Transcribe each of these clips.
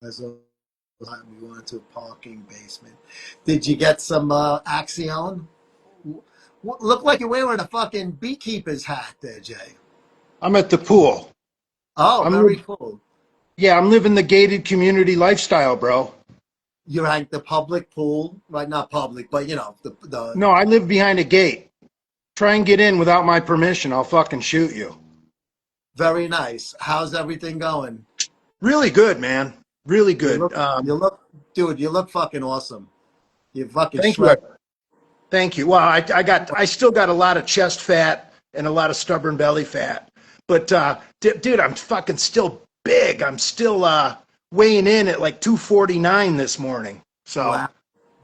That's the time we went to a parking basement. Did you get some Axion? Look like you're wearing a fucking beekeeper's hat there, Jay. I'm at the pool. Oh, I'm very li- cool. yeah, I'm living the gated community lifestyle, bro. You're at the public pool, right? Not public, but you know the. No, I live behind a gate. Try and get in without my permission, I'll fucking shoot you. Very nice. How's everything going? Really good, man. Really You good. look, you look, dude. You look fucking awesome. You fucking Thank you. shred. Thank you. Well, I still got a lot of chest fat and a lot of stubborn belly fat, but dude, I'm fucking still big. I'm still weighing in at like 249 this morning. So Wow,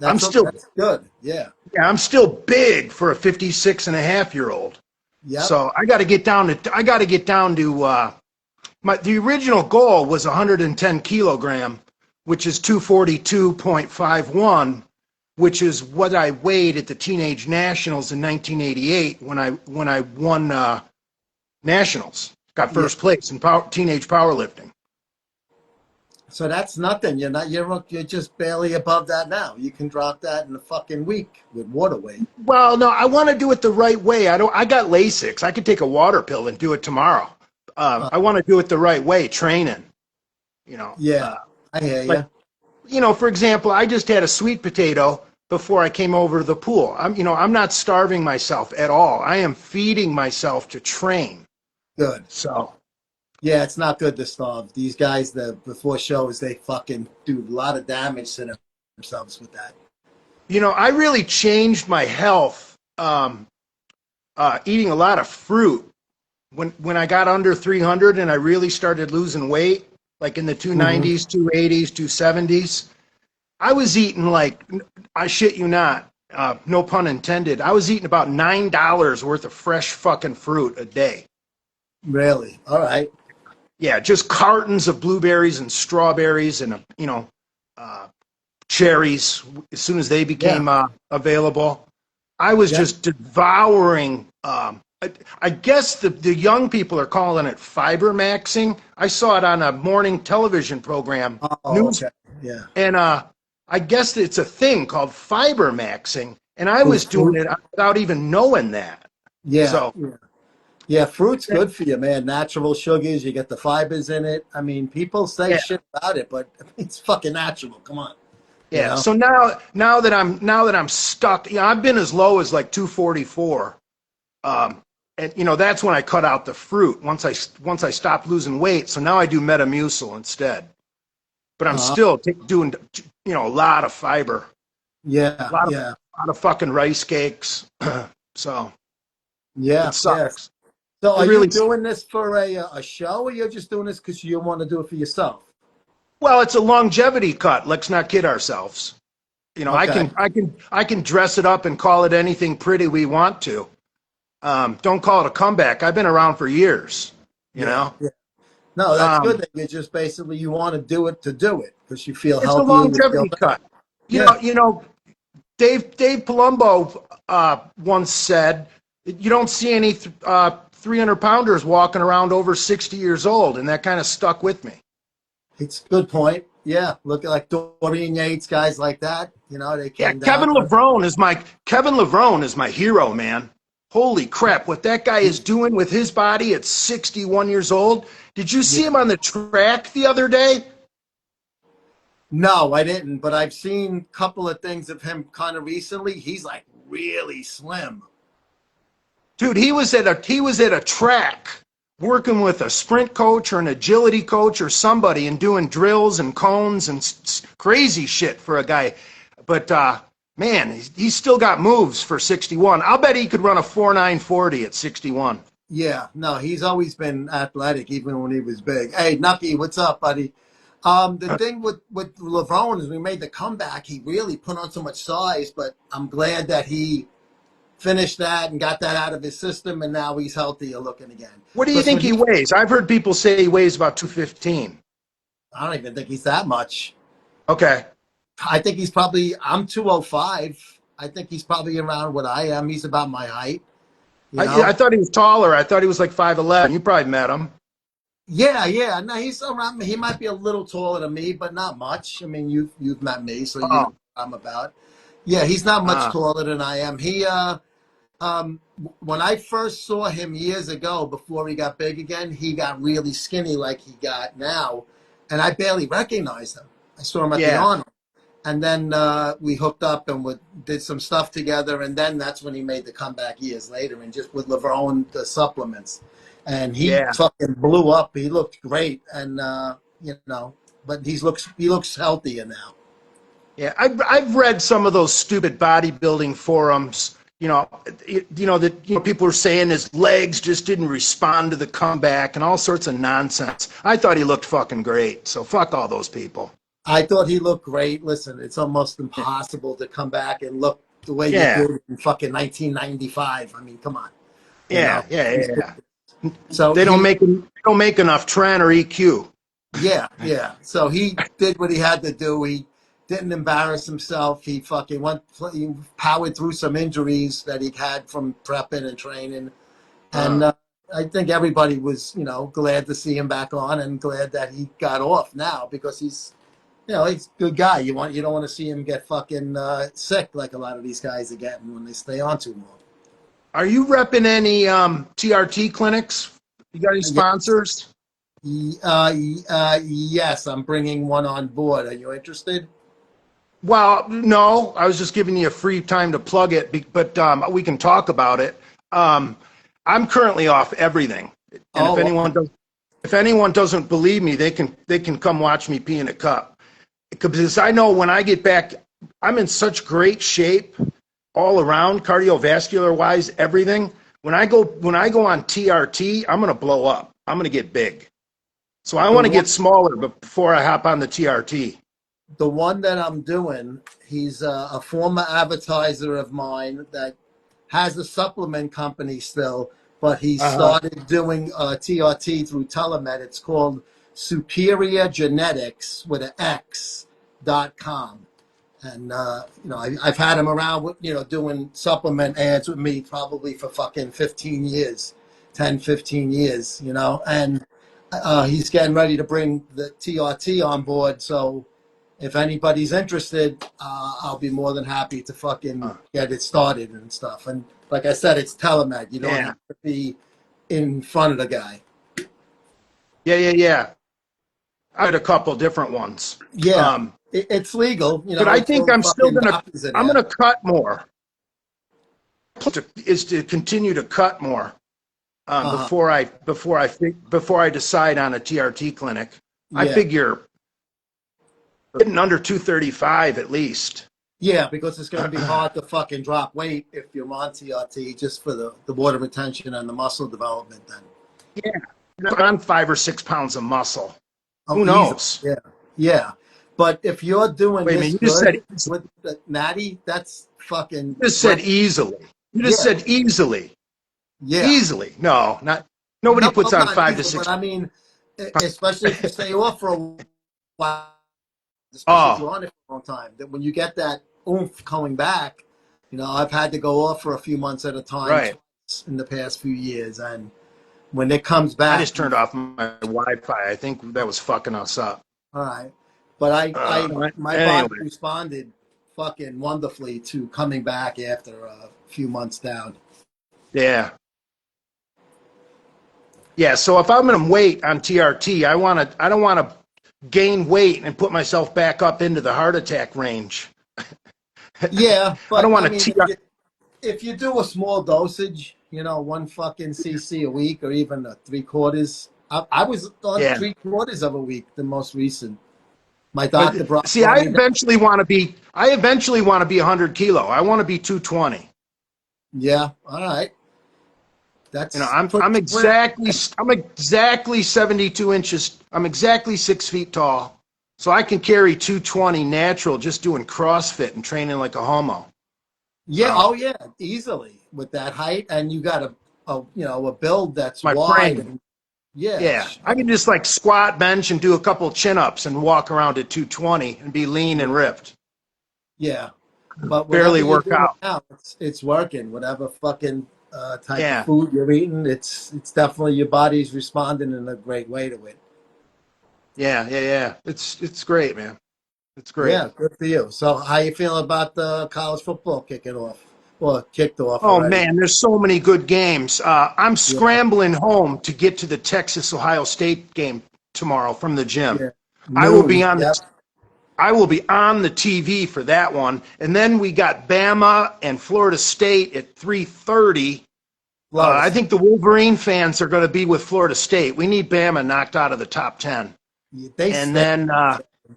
I'm still, that's good. Yeah. yeah, I'm still big for a 56 and a half year old. Yep. So I got to get down to the original goal was 110 kilogram, which is 242.51, which is what I weighed at the Teenage Nationals in 1988 when I won nationals, got Yeah. first place in teenage powerlifting. So that's nothing. You're just barely above that now. You can drop that in a fucking week with water weight. Well, no, I want to do it the right way. I got Lasix. I could take a water pill and do it tomorrow. Uh, I want to do it the right way, training. You know, yeah, I hear like you. for example, I just had a sweet potato before I came over to the pool. I'm not starving myself at all. I am feeding myself to train. Good. So, Yeah, it's not good to starve. These guys, before shows, they fucking do a lot of damage to themselves with that. I really changed my health eating a lot of fruit when I got under 300 and I really started losing weight, like in the Hmm. 290s, 280s, 270s. I was eating like, I shit you not, no pun intended. I was eating about $9 worth of fresh fucking fruit a day. Really? All right. Yeah, just cartons of blueberries and strawberries and uh, cherries as soon as they Yeah. became available. I was Yeah. just devouring. I guess the young people are calling it fiber maxing. I saw it on a morning television program, Oh, news, okay. Yeah. and I guess it's a thing called fiber maxing, and I With was doing fruit. it without even knowing that. Yeah. So Yeah. Yeah. Fruit's good for you, man. Natural sugars. You get the fibers in it. I mean, people say yeah, shit about it, but it's fucking natural. Come on. You yeah. know? So now that I'm stuck, I've been as low as like 244. And that's when I cut out the fruit once I stopped losing weight. So now I do Metamucil instead. But I'm Uh, still doing a lot of fiber, yeah. Yeah. a lot of fucking rice cakes. So it Yeah. Yeah. sucks. So It are you really doing this for a show or you're just doing this because you want to do it for yourself? well, it's a longevity cut. Let's not kid ourselves. I Okay. can dress it up and call it anything pretty we want to. Don't call it a comeback. I've been around for years. You Yeah. know, Yeah. No, that's good um, that you just basically you want to do it because you feel it's a healthier, you feel longevity better. cut. You know, Yeah. you know, Dave Palumbo once said, "You don't see any 300 pounders walking around over 60 years old," and that kind of stuck with me. It's a good point. Yeah. Look at like Dorian Yates, guys like that. They Yeah, came down. Kevin Levrone is my hero, man. Holy crap, what that guy is doing with his body at 61 years old. Did you see Yeah. him on the track the other day? No, I didn't, but I've seen a couple of things of him kind of recently. He's like really slim. Dude, he was at a track working with a sprint coach or an agility coach or somebody and doing drills and cones and crazy shit for a guy. But man, he's still got moves for 61. I'll bet he could run a 4.940 at 61. Yeah, no, he's always been athletic, even when he was big. Hey, Nucky, what's up, buddy? The thing with LeBron is we made the comeback. He really put on so much size, but I'm glad that he finished that and got that out of his system, and now he's healthier looking again. What do you Because think when he he, weighs? I've heard people say he weighs about 215. I don't even think he's that much. Okay. I think he's probably, I'm 205. I think he's probably around what I am. He's about my height, you I know? thought he was taller. I thought he was like 5'11". You probably met him. Yeah, yeah. No, he's around me. He might be a little taller than me, but not much. I mean, you've met me, so you know Oh, what I'm about. Yeah, he's not much uh, taller than I am. When I first saw him years ago, before he got big again, he got really skinny like he got now, and I barely recognized him. I saw him at the yeah, Arnold, and then we hooked up and did some stuff together, and then that's when he made the comeback years later, and just with Laverne the supplements, and he yeah. fucking blew up. He looked great, and you know, but he looks healthier now. Yeah, I've read some of those stupid bodybuilding forums. People are saying his legs just didn't respond to the comeback and all sorts of nonsense. I thought he looked fucking great. So fuck all those people. I thought he looked great. Listen, it's almost impossible to come back and look the way you Yeah, did in fucking 1995. I mean, come on, you know. yeah, yeah, yeah. So They don't make enough Tren or EQ. yeah, yeah. So he did what he had to do. He didn't embarrass himself. He fucking he powered through some injuries that he had from prepping and training, and Uh, I think everybody was, glad to see him back on and glad that he got off now because he's a good guy. You don't want to see him get fucking sick like a lot of these guys are getting when they stay on too long. are you repping any TRT clinics? You got any Yeah, sponsors? yes, I'm bringing one on board. Are you interested? Well, no, I was just giving you a free time to plug it, but we can talk about it. Um, I'm currently off everything, and if Oh, okay. anyone does, if anyone doesn't believe me, they can come watch me pee in a cup. Because I know when I get back, I'm in such great shape all around, cardiovascular wise, everything. When I go on TRT, I'm gonna blow up. I'm gonna get big. So I The want to one get smaller before I hop on the TRT. the one that I'm doing, he's a former advertiser of mine that has a supplement company still, but he Uh-huh. started doing TRT through telemed. It's called Superior Genetics with an X.com. And I've had him around with doing supplement ads with me probably for fucking 15 years, 10, 15 years, and he's getting ready to bring the TRT on board. So if anybody's interested, I'll be more than happy to fucking Uh, get it started and stuff. And like I said, it's telemed. You don't yeah. have to be in front of the guy. Yeah, yeah, yeah. I had a couple different ones. Yeah, Um, it's legal. but I It's think all I'm still fucking gonna doctors in I'm there. gonna cut more. Is to continue to cut more Uh-huh. before I decide on a TRT clinic. I Yeah. figure getting under 235 at least. Yeah, because it's going to be hard to fucking drop weight if you're on TRT just for the water retention and the muscle development then. Yeah, put on 5 or 6 pounds of muscle. Oh, Who easily. knows? Yeah. Yeah. But if you're doing Wait a this minute. You just said good with the Natty, that's fucking you just said great. easily. You just Yeah. said easily. Yeah. Easily. No, not nobody No, puts well, on not five to easily, but six. I mean, especially if you stay off for a while, especially if Oh, you're on it for a long time, that when you get that oomph coming back, I've had to go off for a few months at a time right. twice in the past few years. And when it comes I back, just turned off my Wi-Fi. I think that was fucking us up. all right. But my body Anyway, responded fucking wonderfully to coming back after a few months down. yeah, yeah. So if I'm going to wait on TRT, I don't want to gain weight and put myself back up into the heart attack range. Yeah, I don't but want I to mean, if you do a small dosage, one fucking cc a week or even a three quarters. I was on Yeah, three quarters of a week, the most recent. My but doctor brought, see, brought me down. I eventually want to be 100 kilo. I want to be 220. Yeah, all right. That's I'm pretty I'm quick. exactly 72 inches. I'm exactly 6 feet tall, so I can carry 220 natural just doing CrossFit and training like a homo. Yeah, So oh yeah, easily with that height, and you got a build that's my wide, frame, and yeah, yeah, I can just like squat, bench, and do a couple chin ups and walk around at 220 and be lean and ripped. yeah. But whatever Barely you're work doing out. now, it's working. Whatever fucking type of Yeah, food you're eating, it's definitely your body's responding in a great way to it. yeah. It's great, man. It's great. Yeah, good for you. So, how you feeling about the college football kicking off? Well, it kicked off Oh already. man, there's so many good games. I'm Yeah, scrambling home to get to the Texas Ohio State game tomorrow from the gym. yeah. I will be Noon. on the Yep. I will be on the TV for that one. And then we got Bama and Florida State at 3:30. Florida I State. think the Wolverine fans are going to be with Florida State. We need Bama knocked out of the top 10. Yeah, And then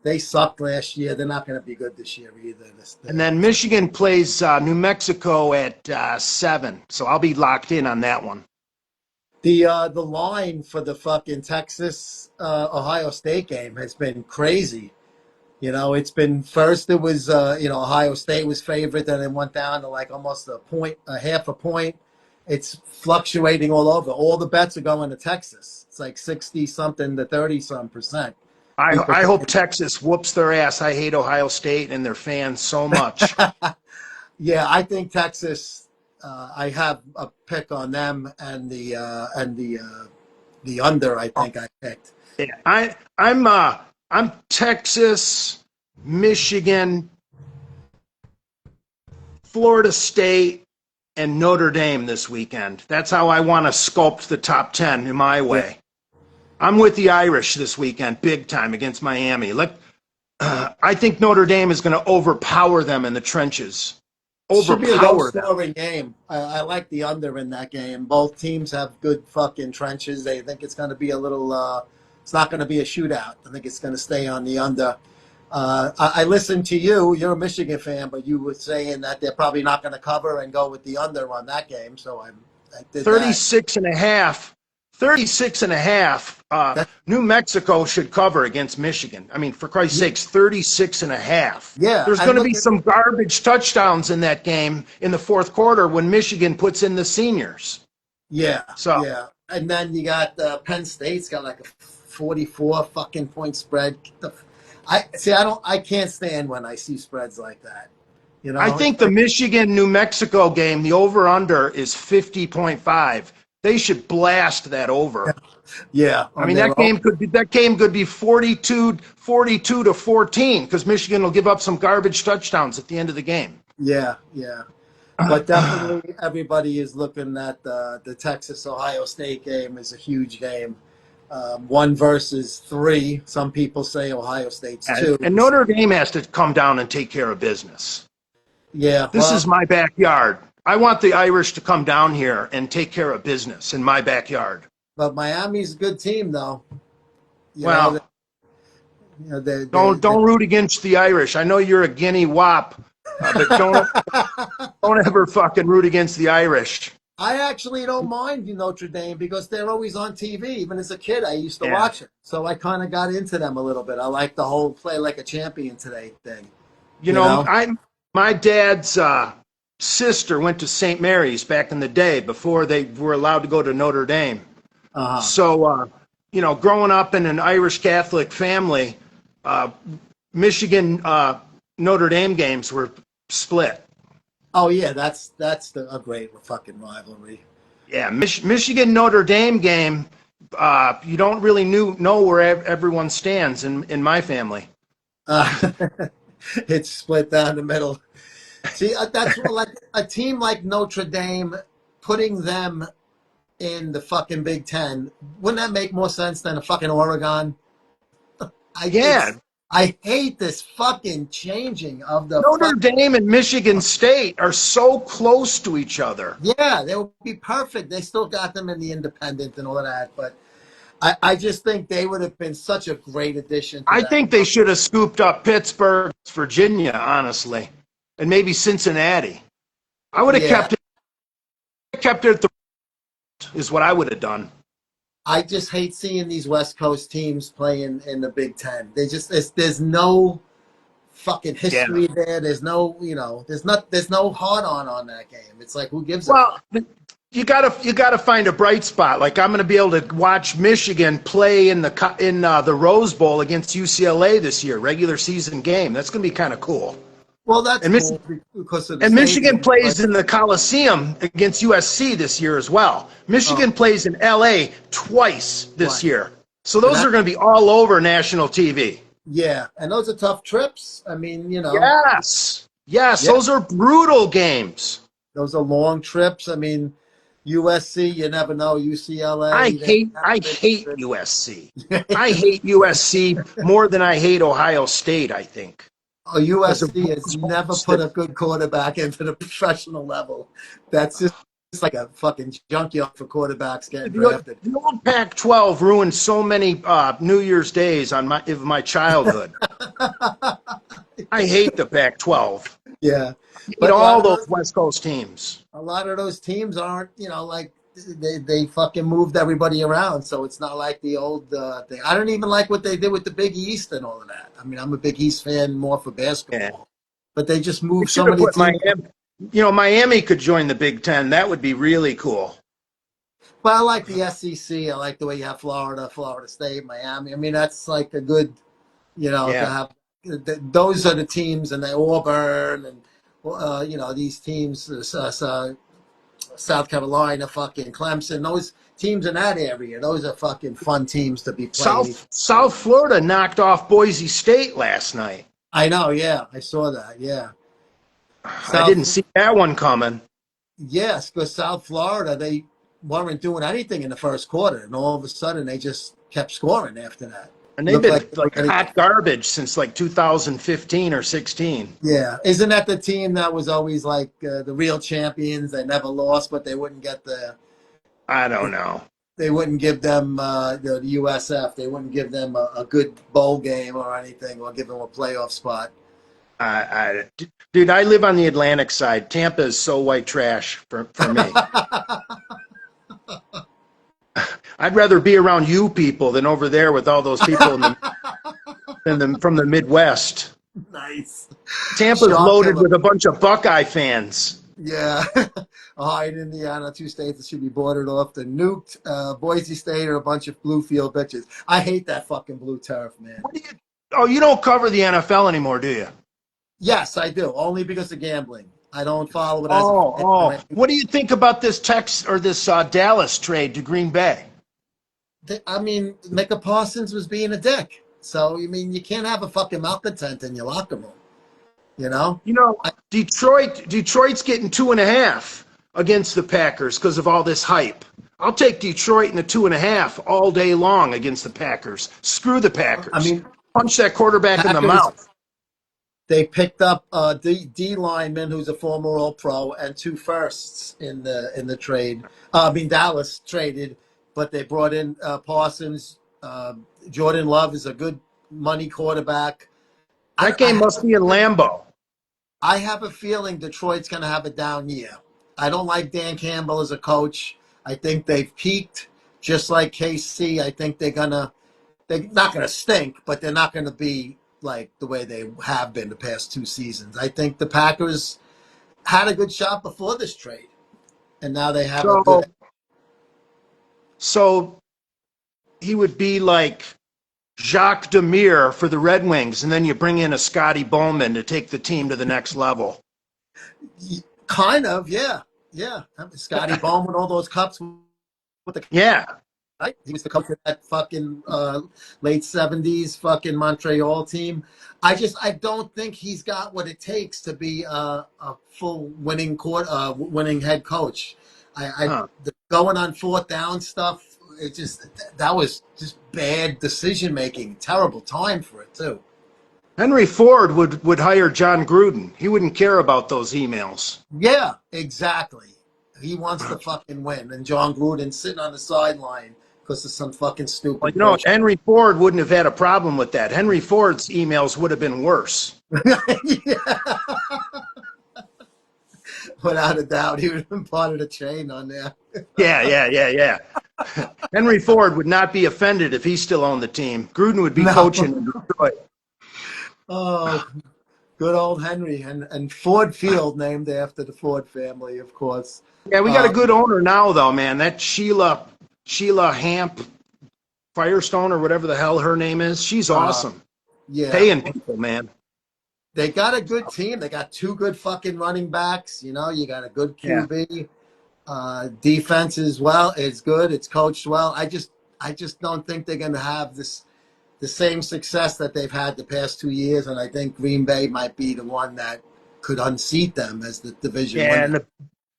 they sucked last year. They're not going to be good this year either. Michigan plays New Mexico at 7. So I'll be locked in on that one. The line for the fucking Texas Ohio State game has been crazy. You know, it's been first it was Ohio State was favorite, then it went down to like almost a point, a half a point. It's fluctuating all over. All the bets are going to Texas. It's like 60 something to 30 some percent. People I hope think, Texas whoops their ass. I hate Ohio State and their fans so much. yeah, I think Texas. I have a pick on them and the under. I think I picked. Yeah, I'm Texas, Michigan, Florida State, and Notre Dame this weekend. That's how I want to sculpt the top 10 in my Yeah, way. I'm with the Irish this weekend, big time against Miami. I think Notre Dame is going to overpower them in the trenches. should be a low Overpower them. scoring game. I like the under in that game. Both teams have good fucking trenches. They think it's going to be a little. It's not going to be a shootout. I think it's going to stay on the under. I listened to you. You're a Michigan fan, but you were saying that they're probably not going to cover and go with the under on that game. So I did that. 36 and a half. 36 and a half. That New Mexico should cover against Michigan. I mean, for Christ's sakes, 36 and a half. yeah, There's and going to look be at some garbage touchdowns in that game in the fourth quarter when Michigan puts in the seniors. yeah, So yeah, and then you got Penn State's got like a 44 fucking point spread. I see. I can't stand when I see spreads like that. You I know, it's think the like Michigan New Mexico game, the over under is 50.5. They should blast that over. yeah, I on mean, their own. that game could be 42 to 14 because Michigan will give up some garbage touchdowns at the end of the game. Yeah, yeah. But definitely everybody is looking at the Texas Ohio State game is a huge game. 1 versus 3. Some people say Ohio State's two. And Notre Dame has to come down and take care of business. Yeah, This is my backyard. I want the Irish to come down here and take care of business in my backyard. but Miami's a good team though. You know, Well, they don't root against the Irish. I know you're a guinea wop, but don't ever fucking root against the Irish. I actually don't mind Notre Dame because they're always on TV. Even as a kid, I used to Yeah. watch it, so I kind of got into them a little bit. I like the whole play like a champion today thing. You You know, know? my dad's sister went to St. Mary's back in the day before they were allowed to go to Notre Dame. Uh-huh. So, growing up in an Irish Catholic family, Michigan Notre Dame games were split. Oh yeah, that's a great fucking rivalry. Yeah, Michigan Notre Dame game. You don't really know where everyone stands in my family. Uh, it's split down the middle. See, that's what, like a team like Notre Dame, putting them in the fucking Big Ten. Wouldn't that make more sense than a fucking Oregon? Yeah, I hate this fucking changing of the Notre Dame and Michigan State are so close to each other. yeah, they would be perfect. They still got them in the independent and all of that, but I just think they would have been such a great addition to I that. think they should have scooped up Pittsburgh, Virginia, honestly, and maybe Cincinnati. I would have Yeah, kept it at the is what I would have done. I just hate seeing these West Coast teams playing in the Big Ten. They just there's no fucking Yeah. history there. There's no there's no hard on that game. It's like who gives a Well, fuck? you gotta find a bright spot. Like I'm going to be able to watch Michigan play in the Rose Bowl against UCLA this year, regular season game. That's going to be kind of cool. Well, that's And cool Michigan, because of the and Michigan stadium. But plays in the Coliseum against USC this year as well. oh, Michigan plays in LA twice this twice. year. So And those that, are going to be all over national TV. yeah, and those are tough trips. I mean, Yes. Yes, yeah, those are brutal games. those are long trips. I mean, USC, you never know. UCLA, they have I big hate trips. USC. I hate USC more than I hate Ohio State, I think. Oh, Because of USC has those never homes put that a good quarterback into the professional level. That's just like a fucking junkyard for quarterbacks getting drafted. the old Pac-12 ruined so many New Year's days of my childhood. I hate the Pac-12. Yeah, I hate but all those West Coast teams. a lot of those teams aren't, like they fucking moved everybody around, so it's not like the old thing. I don't even like what they did with the Big East and all of that. I mean, I'm a Big East fan more for Yeah. basketball, but they just They moved should so have many put teams. Miami. Miami could join the Big Ten. That would be really cool. But I like the SEC. I like the way you have Florida, Florida State, Miami. I mean, that's like a good, to Yeah. have. Those are the teams, and they Auburn and these teams, South Carolina, fucking Clemson, those teams in that area. Those are fucking fun teams to be playing. South Florida knocked off Boise State last night. I know, yeah, I saw that. Yeah, I South, didn't see that one coming. yes, because South Florida they weren't doing anything in the first quarter, and all of a sudden they just kept scoring after that. And they've Looked been like they were like ready. hot garbage since like 2015 or 16. Yeah, isn't that the team that was always like the real champions? They never lost, but they wouldn't get I don't know. they wouldn't give them the USF. They wouldn't give them a good bowl game or anything, or give them a playoff spot. Dude, I live on the Atlantic side. Tampa is so white trash for me. I'd rather be around you people than over there with all those people from the Midwest. Nice. Tampa's Shark loaded killer. with a bunch of Buckeye fans. Yeah. Ohio and Indiana, two states that should be bordered off. The nuked Boise State are a bunch of blue field bitches. I hate that fucking blue turf, man. What do you? Oh, you don't cover the NFL anymore, do you? Yes, I do. Only because of gambling. I don't follow it as a Oh, fan or oh. anything. What do you think about this Dallas trade to Green Bay? I mean, Micah Parsons was being a dick. So, I mean, you can't have a fucking malcontent in your locker room, you know? I, Detroit's getting 2.5 against the Packers because of all this hype. I'll take Detroit in the 2.5 all day long against the Packers. Screw the I Packers. mean, Punch that quarterback in the Packers, mouth. they picked up a D lineman who's a former All Pro and two firsts in the trade. Dallas traded, but they brought in Parsons. Jordan Love is a good money quarterback. I, That I game have must a be in feeling, Lambeau. I have a feeling Detroit's going to have a down year. I don't like Dan Campbell as a coach. I think they've peaked, just like KC. I think they're not gonna stink, but they're not gonna be like the way they have been the past two seasons. I think the Packers had a good shot before this trade, and now they have a good. So, so he would be like Jacques Demire for the Red Wings, and then you bring in a Scotty Bowman to take the team to the next level. Kind of, yeah, yeah. Scotty Bowman, all those cups with the Yeah. right. He was the coach of that fucking late '70s fucking Montreal team. I don't think he's got what it takes to be a full winning head coach. Huh. The going on fourth down stuff. That was just bad decision making. Terrible time for it too. Henry Ford would hire John Gruden. He wouldn't care about those emails. Yeah, exactly. He wants to fucking win, and John Gruden sitting on the sideline because of some fucking Well, stupid bullshit. Henry Ford wouldn't have had a problem with that. Henry Ford's emails would have been worse. Yeah. Without a doubt, he would have been part of the chain on there. Yeah. Henry Ford would not be offended if he still owned the team. Gruden would be No. coaching in Detroit. Oh, good old Henry and Ford Field, named after the Ford family, of course. Yeah, we got a good owner now, though, man. That Sheila Hamp Firestone or whatever the hell her name is, she's awesome. Yeah, Paying people, man. they got a good team. They got two good fucking running backs. You know, you got a good Yeah. QB. Defense as well. It's good. It's coached well. I just don't think they're going to have the same success that they've had the past 2 years. And I think Green Bay might be the one that could unseat them as the division Yeah, winner.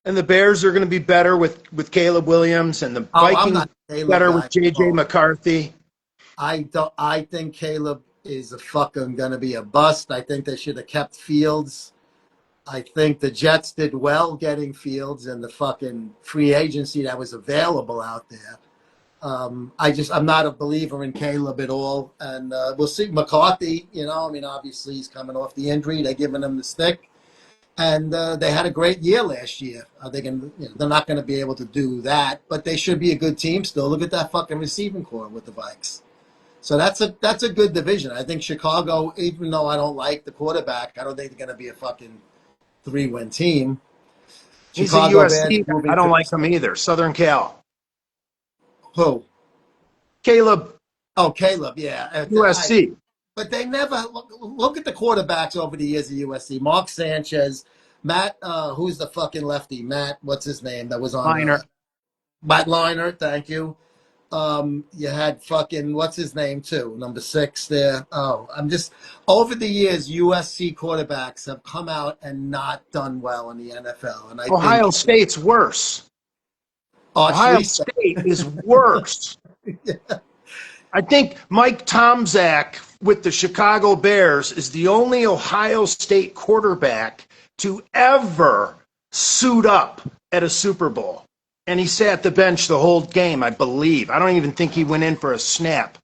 and the Bears are going to be better with Caleb Williams, and the Oh, I'm Vikings not a Caleb better guy. with JJ Oh, McCarthy. I don't. I think Caleb is a fucking going to be a bust. I think they should have kept Fields. I think the Jets did well getting Fields and the fucking free agency that was available out there. I'm not a believer in Caleb at all, and we'll see McCarthy. You know, I mean, obviously he's coming off the injury. They're giving him the stick, and they had a great year last year. Are they going? They're not going to be able to do that, but they should be a good team still. Look at that fucking receiving core with the Vikes. So that's a good division. I think Chicago, even though I don't like the quarterback, I don't think they're going to be a fucking 3-win team. He's a Chicago Bears USC. I moving don't to like him either. Southern Cal. who? Caleb, Oh, Caleb. Yeah, USC. but they never look at the quarterbacks over the years of USC. Mark Sanchez, Matt, who's the fucking lefty? Matt, what's his name? That was on Minor. Matt Liner. Thank you. You had fucking what's his name too, number 6 there. Oh, I'm just over the years, USC quarterbacks have come out and not done well in the NFL, and I Ohio think State's worse. Arch Ohio Lisa. State is worse. I think Mike Tomczak with the Chicago Bears is the only Ohio State quarterback to ever suit up at a Super Bowl. And he sat the bench the whole game, I believe. I don't even think he went in for a snap.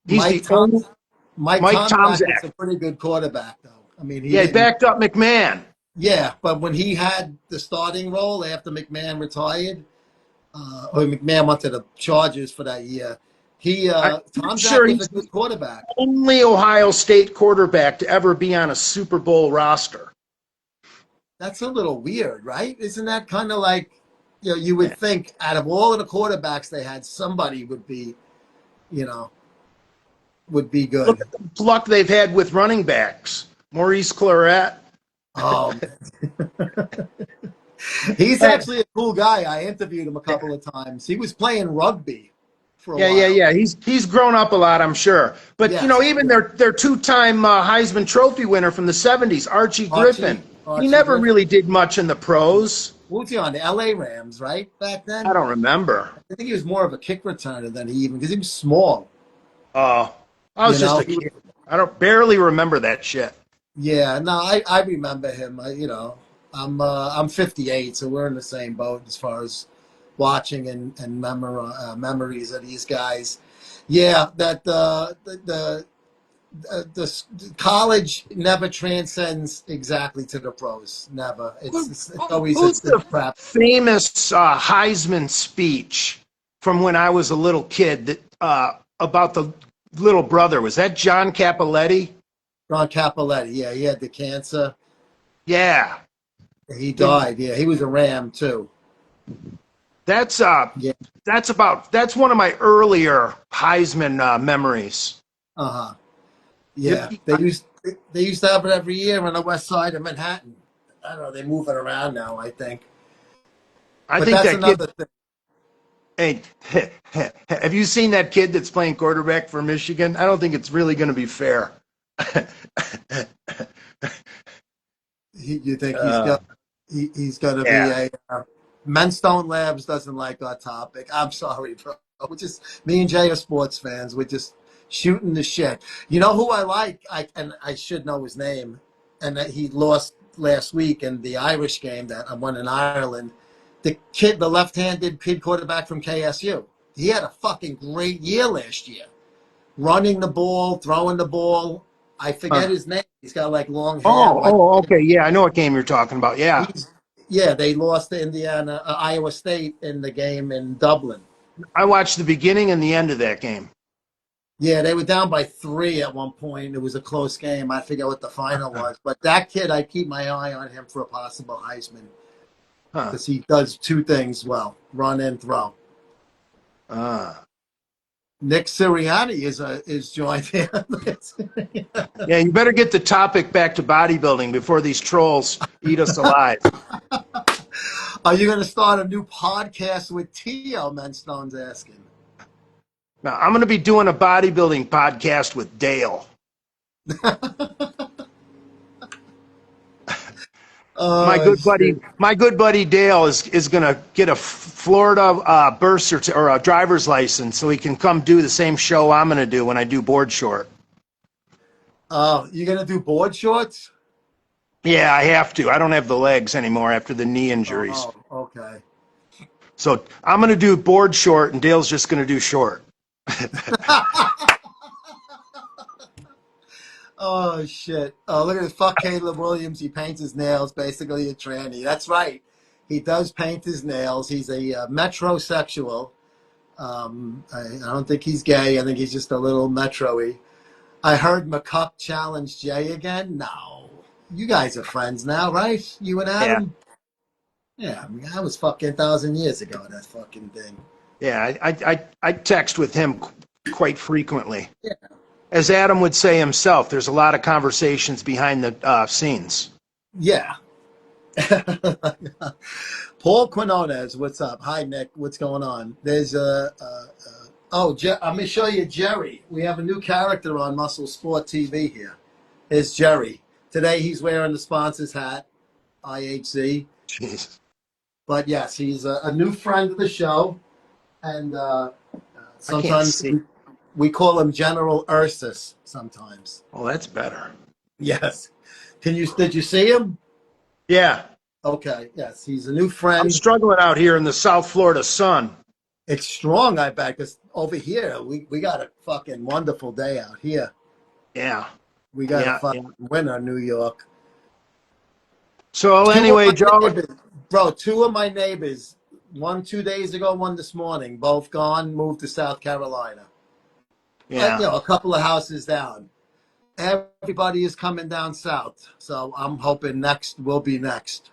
He's Mike the only Tom Mike Mike Tomczak was Tomczak. a pretty good quarterback, though. I mean, he Yeah, he didn't. backed up McMahon. Yeah, but when he had the starting role after McMahon retired, or McMahon went to the Chargers for that year, I'm Tomczak sure was a he's good the quarterback. only Ohio State quarterback to ever be on a Super Bowl roster. That's a little weird, right? Isn't that kind of like, you would Yeah. think out of all of the quarterbacks they had, somebody would be, you know, would be Look good. at the luck they've had with running backs. Maurice Claret. Oh, he's actually a cool guy. I interviewed him a couple of times. He was playing rugby for a while. Yeah. He's grown up a lot, I'm sure. But Yes, even yeah. their two-time Heisman Trophy winner from the '70s, Archie Griffin. He Archie never Griffin. really did much in the pros. What was he on? The LA Rams, right? Back I then? don't remember. I think he was more of a kick returner than he even, because he was small, I was just a He was, kid. I don't barely remember that shit. yeah, no, I remember him. I'm 58, so we're in the same boat as far as watching and memories of these guys. Yeah, that the college never transcends exactly to the pros. Never. It's always Who's a the crap. famous Heisman speech from when I was a little kid that about the little brother? Was that John Capoletti? Ron Capoletti. Yeah, he had the cancer. Yeah. He died. Yeah, he was a Ram too. That's Yeah. that's one of my earlier Heisman memories. Uh huh. Yeah, Yep. they used to have it every year on the west side of Manhattan. I don't know. They move it around now, I think. I But think that's that kid. another thing. Hey, have you seen that kid that's playing quarterback for Michigan? I don't think it's really going to be fair. You think uh, he's gonna be yeah. a Menstone Labs doesn't like our topic. I'm sorry, bro. We're just me and Jay are sports fans. We're just shooting the shit. You know who I like? I should know his name, and that he lost last week in the Irish game that I won in Ireland. The left-handed kid quarterback from KSU. He had a fucking great year last year, running the ball, throwing the ball. I forget Huh. his name. He's got like long hair, white. Okay. Yeah, I know what game you're talking about. Yeah. He's Yeah, they lost to Iowa State in the game in Dublin. I watched the beginning and the end of that game. Yeah, they were down by 3 at one point. It was a close game. I forget what the final was, but that kid, I keep my eye on him for a possible Heisman Huh. because he does two things well: run and throw. Uh, Nick Sirianni is joined here. Yeah, you better get the topic back to bodybuilding before these trolls eat us alive. Are you going to start a new podcast with Tio? Menstone's asking. Now, I'm going to be doing a bodybuilding podcast with Dale. Oh shit! My good buddy Dale is going to get a Florida birth certificate or a driver's license so he can come do the same show I'm going to do when I do board short. Oh, you gonna do board shorts? Yeah, I have to. I don't have the legs anymore after the knee injuries. Oh, okay. So I'm going to do board short and Dale's just going to do short. Oh shit! Oh, look at this. Fuck Caleb Williams. He paints his nails. Basically a tranny. That's right. He does paint his nails. He's a metrosexual. I don't think he's gay. I think he's just a little metro-y. I heard McCuck challenge Jay again. No, you guys are friends now, right? You and Yeah. Adam. Yeah, I mean, that was fucking 1,000 years ago. That fucking thing. Yeah, I text with him quite frequently. Yeah. As Adam would say himself, there's a lot of conversations behind the scenes. Yeah. Paul Quinones, what's up? Hi, Nick. What's going on? There's I'm gonna show you Jerry. We have a new character on Muscle Sport TV here. Here's Jerry. Today he's wearing the sponsor's hat, IHC. Jeez. But yes, he's a new friend of the show, and I can't sometimes see. we call him General Ursus. Sometimes. Oh, that's better. Yes. Did you see him? Yeah. Okay. Yes, he's a new I'm friend. struggling out here in the South Florida sun. It's strong, I bet, because over here we got a fucking wonderful day out here. Yeah. We got a Yeah. Yeah. fucking winter, New York. So Two of anyway, my Joe. neighbors, bro, two of my neighbors, one 2 days ago, one this morning, both gone, moved to South Carolina. Yeah. A couple of houses down. Everybody is coming down south, so I'm hoping next will be next.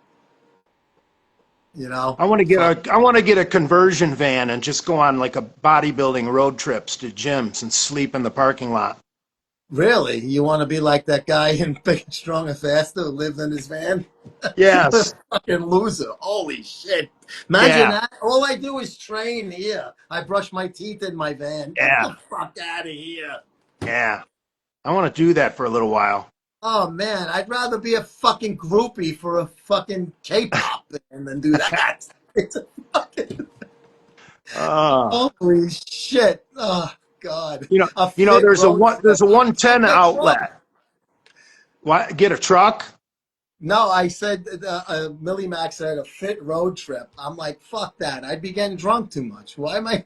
You know, I want to get a conversion van and just go on like a bodybuilding road trips to gyms and sleep in the parking lot. really, you want to be like that guy in Big and Strong and Faster who lived in his van? Yes. Fucking loser. Holy shit. Imagine Yeah. that. All I do is train here. I brush my teeth in my van. Get Yeah. the fuck out of here. Yeah. I want to do that for a little while. Oh man, I'd rather be a fucking groupie for a fucking K-pop band than do that. It's a fucking Uh, holy shit. Oh god. you know, A fit road there's trip. a I 110 get drunk. outlet. What? Get a truck? No, I said Millie Mac said a fit road trip. I'm like, fuck that. I'd be getting drunk too much. Why am I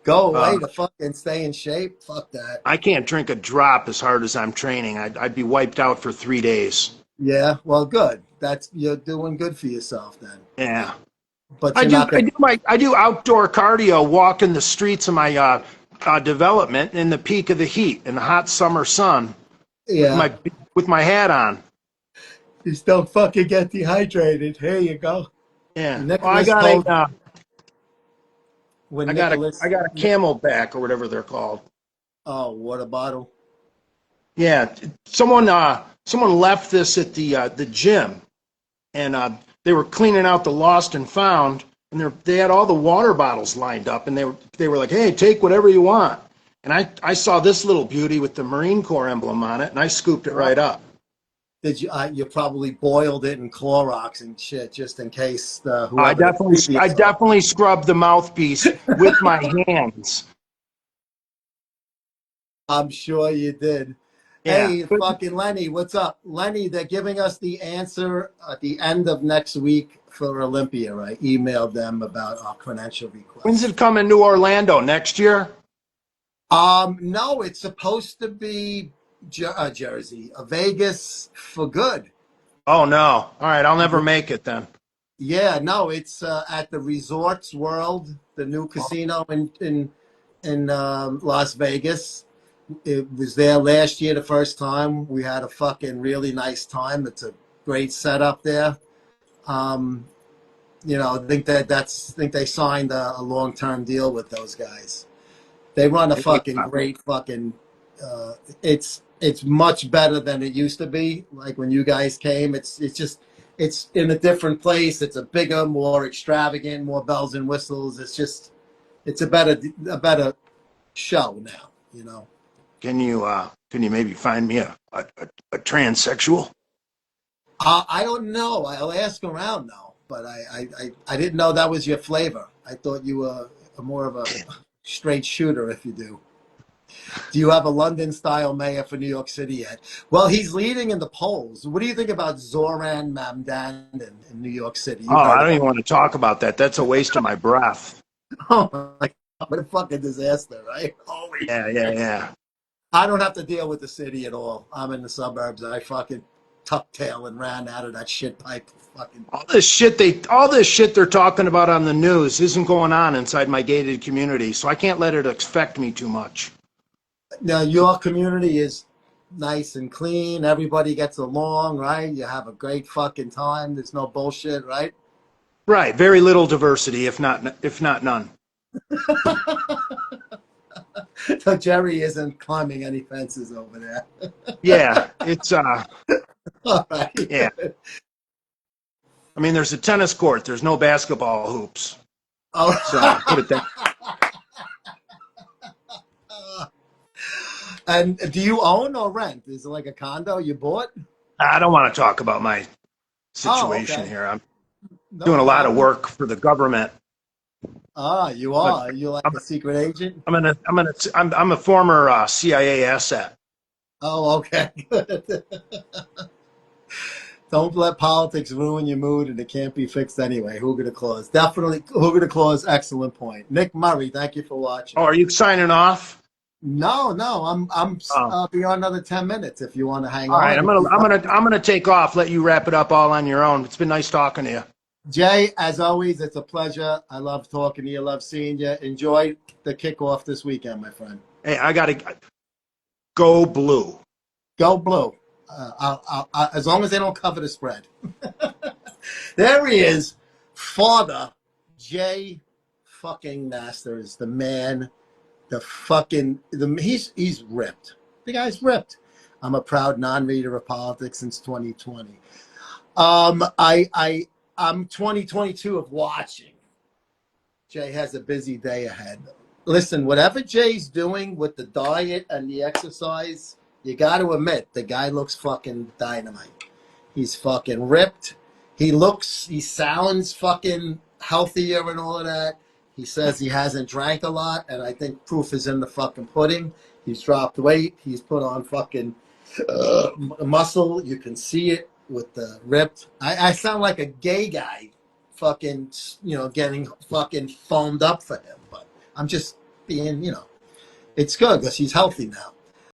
go Uh, away to fucking stay in shape? Fuck that. I can't drink a drop as hard as I'm training. I'd be wiped out for 3 days. Yeah, well, good. That's you're doing good for yourself then. Yeah. But you're not gonna. I do outdoor cardio, walking the streets of my development in the peak of the heat in the hot summer sun with Yeah, my hat on. just don't fucking get dehydrated. Here you go. Yeah. Well, Nicholas told when I Nicholas. got a Camelback or whatever they're called. Oh, water bottle. Yeah. Someone left this at the gym, and they were cleaning out the lost and found, and they had all the water bottles lined up, and they were like, "Hey, take whatever you want." And I saw this little beauty with the Marine Corps emblem on it, and I scooped it right up. Did you? You probably boiled it in Clorox and shit just in case I whoever the previous. definitely scrubbed the mouthpiece with my hands. I'm sure you did. Yeah. Hey, fucking Lenny, what's up? Lenny, they're giving us the answer at the end of next week for Olympia. I emailed them about our credential When's request. it coming to Orlando? Next year? No, it's supposed to be Jersey, Vegas for good. Oh no. All right, I'll never make it then. Yeah, no, it's at the Resorts World, the new casino in Las Vegas. It was there last year the first time. We had a fucking really nice time. It's a great setup there. think they signed a long term deal with those guys. They run a fucking great fucking. It's much better than it used to be. Like when you guys came, it's in a different place. It's a bigger, more extravagant, more bells and whistles. It's a better show now. Can you maybe find me a transsexual? I don't know. I'll ask around now, but I didn't know that was your flavor. I thought you were more of a straight shooter. If you do. Do you have a London-style mayor for New York City yet? Well, he's leading in the polls. What do you think about Zoran Mamdani in New York City? Oh, You've I heard don't about even want to talk about that. That's a waste of my breath. it. Oh, my God. What a fucking disaster, right? Holy Yeah, yeah, shit. yeah. I don't have to deal with the city at all. I'm in the suburbs. I fucking tucked tail and ran out of that shit pipe. Fucking. All this shit they're talking about on the news isn't going on inside my gated community, so I can't let it affect me too much. Now, your community is nice and clean. Everybody gets along, right? You have a great fucking time. There's no bullshit, right? Right, very little diversity, if not none. So Jerry isn't climbing any fences over there. Yeah, All right. yeah. I mean, there's a tennis court. There's no basketball hoops. All So put it that. right. And do you own or rent? Is it like a condo you bought? I don't want to talk about my Oh, situation okay. here. I'm No doing a lot of problem. work for the government, Ah, you but are. You like I'm a secret agent? I'm a former CIA asset. Oh, okay. Good. Don't let politics ruin your mood, and it can't be fixed anyway. Who gonna close? Definitely. Who gonna close? Excellent point. Nick Murray, thank you for Oh, watching. are you signing off? No, no, I'm Oh, beyond another 10 minutes. If you want to hang all right. on, I'm if gonna you I'm gonna I'm gonna take off. Let you wrap it up all on your own. It's been nice talking to you. Jay, as always, it's a pleasure. I love talking to you. Love seeing you. Enjoy the kickoff this weekend, my friend. Hey, I gotta go blue. Go blue. As long as they don't cover the spread. There he is, Father Jay fucking Masters, the man, he's ripped. The guy's ripped. I'm a proud non-reader of politics since 2020. I'm 2022 of watching. Jay has a busy day ahead. Listen, whatever Jay's doing with the diet and the exercise, you got to admit the guy looks fucking dynamite. He's fucking ripped. He sounds fucking healthier and all of that. He says he hasn't drank a lot, and I think proof is in the fucking pudding. He's dropped weight. He's put on fucking muscle. You can see it with the ripped. I sound like a gay guy, fucking, getting fucking foamed up for him. But I'm just being, it's good because he's healthy now.